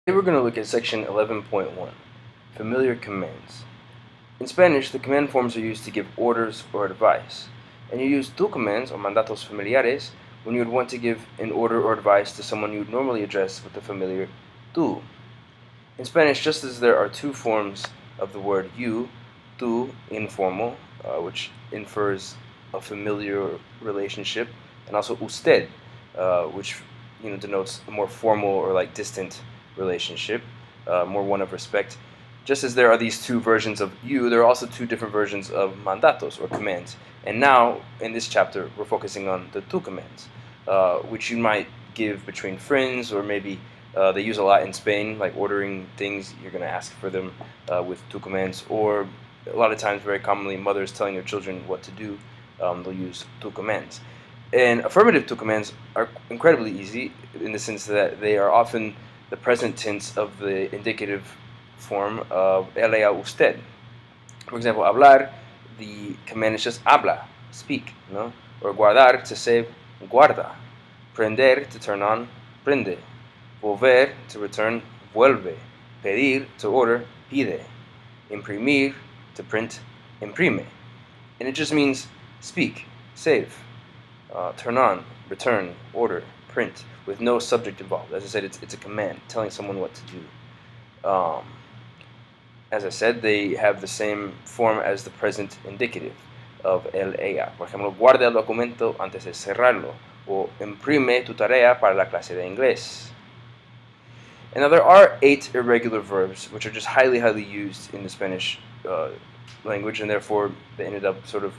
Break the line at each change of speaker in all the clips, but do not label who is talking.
Today we're going to look at section 11.1, familiar commands. In Spanish, the command forms are used to give orders or advice, and you use tu commands or mandatos familiares when you would want to give an order or advice to someone you would normally address with the familiar tu. In Spanish, just as there are two forms of the word you, tu informal, which infers a familiar relationship, and also usted, which denotes a more formal or like distant relationship, more one of respect. Just as there are these two versions of you, there are also two different versions of mandatos or commands. And now, in this chapter, we're focusing on the tu commands, which you might give between friends, or maybe they use a lot in Spain, like ordering things. You're going to ask for them with tu commands, or a lot of times, very commonly, mothers telling their children what to do, they'll use tu commands. And affirmative tu commands are incredibly easy in the sense that they are often the present tense of the indicative form of lea usted. For example, hablar, the command is just habla, speak, no? Or guardar, to save, guarda. Prender, to turn on, prende. Volver, to return, vuelve. Pedir, to order, pide. Imprimir, to print, imprime. And it just means speak, save, turn on, return, order, print, with no subject involved. As I said, it's a command telling someone what to do. As I said, they have the same form as the present indicative of el ella. Por ejemplo, guarda el documento antes de cerrarlo, o imprime tu tarea para la clase de inglés. And now there are 8 irregular verbs which are just highly used in the Spanish language, and therefore they ended up sort of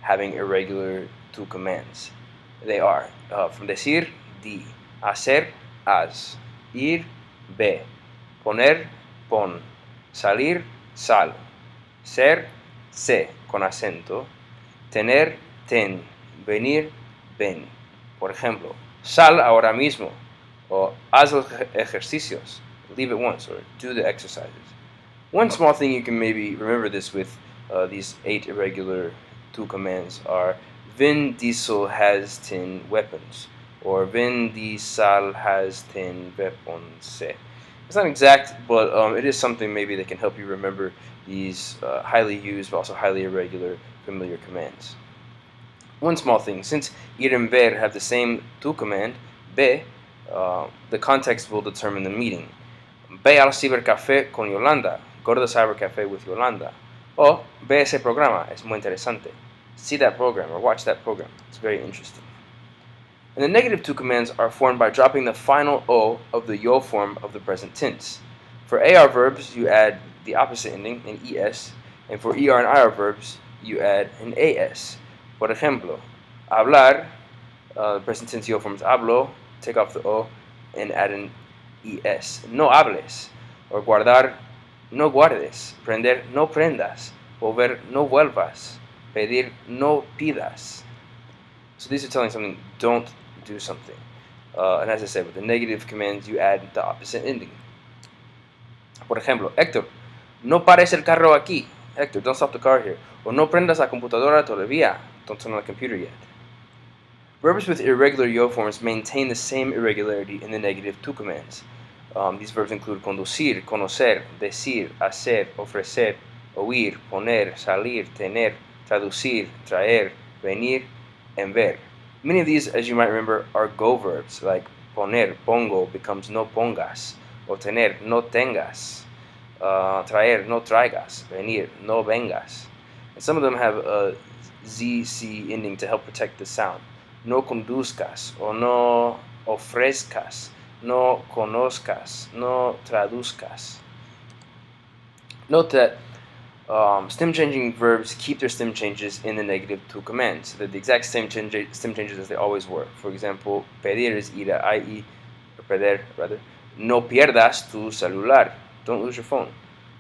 having irregular tu commands. They are from decir, di, hacer, haz, ir, ve, poner, pon, salir, sal, ser, sé, con acento, tener, ten, venir, ven. Por ejemplo, sal ahora mismo, o haz los ejercicios, leave at once, or do the exercises. One small thing you can maybe remember this with these 8 irregular tu commands are Vin Diesel has 10 weapons, or Vin Diesel has 10 weapons. It's not exact, but it is something maybe that can help you remember these highly used but also highly irregular familiar commands. One small thing, since ir and ver have the same tu command, ve, the context will determine the meaning. Ve al cibercafé con Yolanda. Go to the cybercafe with Yolanda. O ve ese programa, es muy interesante. See that program or watch that program. It's very interesting. And the negative tu commands are formed by dropping the final o of the yo form of the present tense. For AR verbs, you add the opposite ending, an es, and for ER and IR verbs, you add an as. Por ejemplo, hablar, the present tense yo form is hablo, take off the o, and add an es. No hables. Or guardar, no guardes. Prender, no prendas. Volver, no vuelvas. Pedir, no pidas. So these are telling something, don't do something. And as I said, with the negative commands, you add the opposite ending. Por ejemplo, Héctor, no pares el carro aquí. Héctor, don't stop the car here. Or no prendas la computadora todavía. Don't turn on the computer yet. Verbs with irregular yo forms maintain the same irregularity in the negative tu commands. These verbs include conducir, conocer, decir, hacer, ofrecer, oír, poner, salir, tener, traducir, traer, venir, and ver. Many of these, as you might remember, are go verbs, like poner, pongo, becomes no pongas, or tener, no tengas, traer, no traigas, venir, no vengas. And some of them have a ZC ending to help protect the sound. No conduzcas, or no ofrezcas, no conozcas, no traduzcas. Note that stem changing verbs keep their stem changes in the negative tu commands, so they're the exact same stem changes as they always were. For example, pedir is ir, i.e., or perder rather. No pierdas tu celular, don't lose your phone.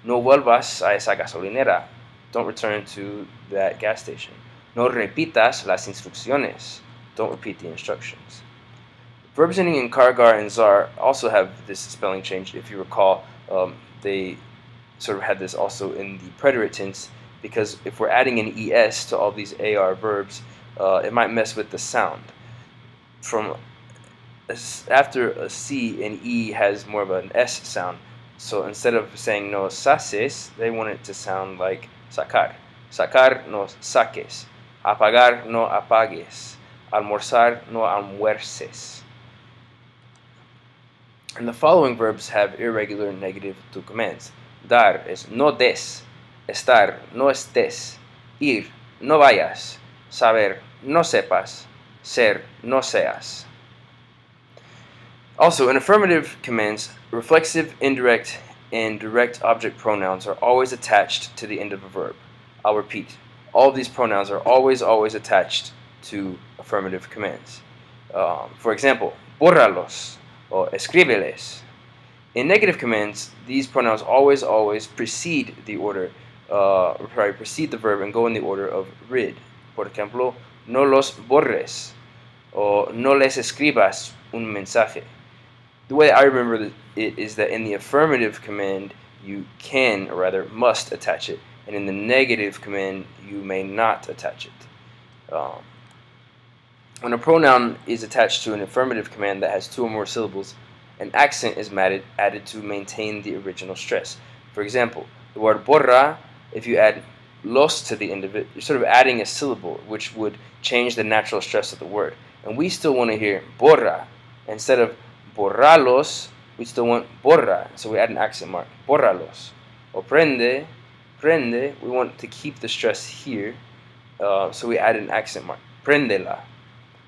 No vuelvas a esa gasolinera, don't return to that gas station. No repitas las instrucciones, don't repeat the instructions. Verbs ending in kargar and zar also have this spelling change. If you recall, they sort of had this also in the preterite tense, because if we're adding an es to all these AR verbs, it might mess with the sound. From after a C, an E has more of an S sound. So instead of saying no saces, they want it to sound like sacar. Sacar, no saques. Apagar, no apagues. Almorzar, no almuerces. And the following verbs have irregular negative to commands. Dar is no des. Estar, no estés. Ir, no vayas. Saber, no sepas. Ser, no seas. Also, in affirmative commands, reflexive, indirect, and direct object pronouns are always attached to the end of a verb. I'll repeat. All of these pronouns are always attached to affirmative commands. For example, bórralos or escríbeles. In negative commands, these pronouns always precede the order, precede the verb and go in the order of rid. Por ejemplo, no los borres or no les escribas un mensaje. The way I remember it is that in the affirmative command, you can, or rather must, attach it, and in the negative command, you may not attach it. When a pronoun is attached to an affirmative command that has two or more syllables, an accent is added to maintain the original stress. For example, the word borra, if you add los to the end of it, you're sort of adding a syllable, which would change the natural stress of the word. And we still want to hear borra. Instead of borralos, we still want borra, so we add an accent mark, borralos. Or prende, we want to keep the stress here, so we add an accent mark, prendela.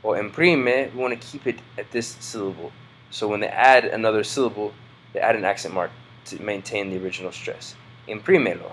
Or imprime, we want to keep it at this syllable, so when they add another syllable, they add an accent mark to maintain the original stress. Imprímelo.